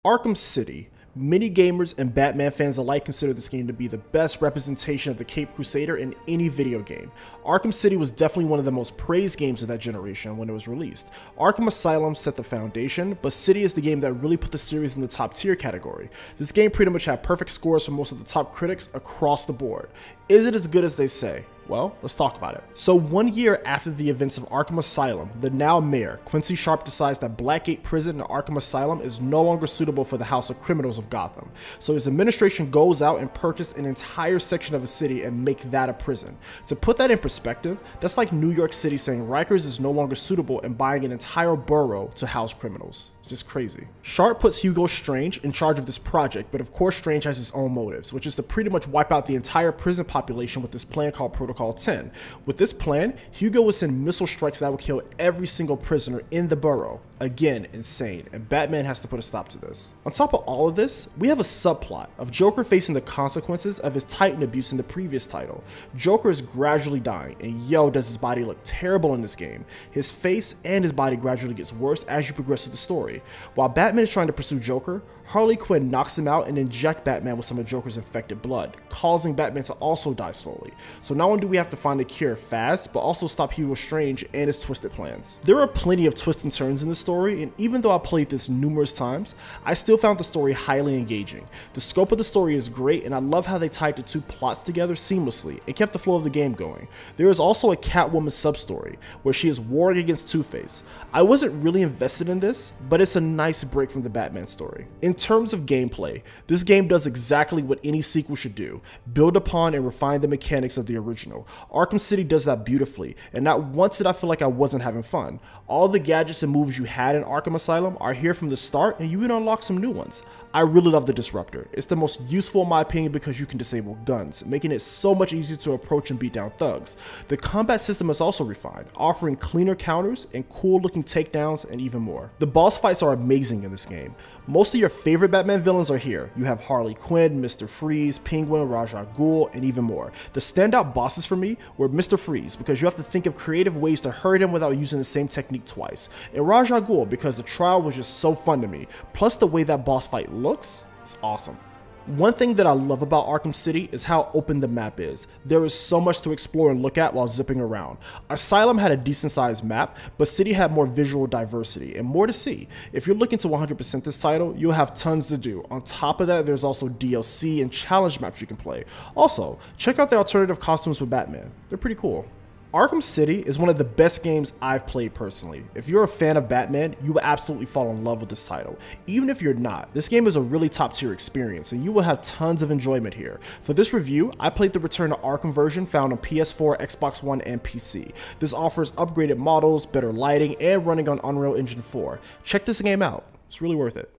Arkham City. Many gamers and Batman fans alike consider this game to be the best representation of the Caped Crusader in any video game. Arkham City was definitely one of the most praised games of that generation when it was released. Arkham Asylum set the foundation, but City is the game that really put the series in the top tier category. This game pretty much had perfect scores from most of the top critics across the board. Is it as good as they say? Well, let's talk about it. So 1 year after the events of Arkham Asylum, the now mayor, Quincy Sharp, decides that Blackgate Prison in Arkham Asylum is no longer suitable for the House of Criminals of Gotham. So his administration goes out and purchase an entire section of a city and make that a prison. To put that in perspective, that's like New York City saying Rikers is no longer suitable and buying an entire borough to house criminals. Just crazy. Sharp puts Hugo Strange in charge of this project, but of course Strange has his own motives, which is to pretty much wipe out the entire prison population with this plan called Protocol 10. With this plan, Hugo will send missile strikes that will kill every single prisoner in the borough. Again, insane, and Batman has to put a stop to this. On top of all of this, we have a subplot of Joker facing the consequences of his Titan abuse in the previous title. Joker is gradually dying, and yo, does his body look terrible in this game. His face and his body gradually gets worse as you progress through the story. While Batman is trying to pursue Joker, Harley Quinn knocks him out and injects Batman with some of Joker's infected blood, causing Batman to also die slowly. So not only do we have to find the cure fast, but also stop Hugo Strange and his twisted plans. There are plenty of twists and turns in the story, and even though I played this numerous times, I still found the story highly engaging. The scope of the story is great, and I love how they tied the two plots together seamlessly and kept the flow of the game going. There is also a Catwoman sub-story, where she is warring against Two-Face. I wasn't really invested in this, but it's a nice break from the Batman story. In terms of gameplay, this game does exactly what any sequel should do: build upon and refine the mechanics of the original. Arkham City does that beautifully, and not once did I feel like I wasn't having fun. All the gadgets and moves you had in Arkham Asylum are here from the start, and you can unlock some new ones. I really love the Disruptor. It's the most useful in my opinion because you can disable guns, making it so much easier to approach and beat down thugs. The combat system is also refined, offering cleaner counters and cool looking takedowns and even more. The boss fights are amazing in this game. Most of your favorite Batman villains are here. You have Harley Quinn, Mr. Freeze, Penguin, Ra's al Ghul, and even more. The standout bosses for me were Mr. Freeze, because you have to think of creative ways to hurt him without using the same technique twice, and Ra's al Ghul because the trial was just so fun to me, plus the way that boss fight looks, it's awesome. One thing that I love about Arkham City is how open the map is. There is so much to explore and look at while zipping around. Asylum had a decent sized map, but City had more visual diversity and more to see. If you're looking to 100% this title, you'll have tons to do. On top of that, there's also DLC and challenge maps you can play. Also, check out the alternative costumes for Batman. They're pretty cool. Arkham City is one of the best games I've played personally. If you're a fan of Batman, you will absolutely fall in love with this title. Even if you're not, this game is a really top tier experience and you will have tons of enjoyment here. For this review, I played the Return to Arkham version found on PS4, Xbox One, and PC. This offers upgraded models, better lighting, and running on Unreal Engine 4. Check this game out, it's really worth it.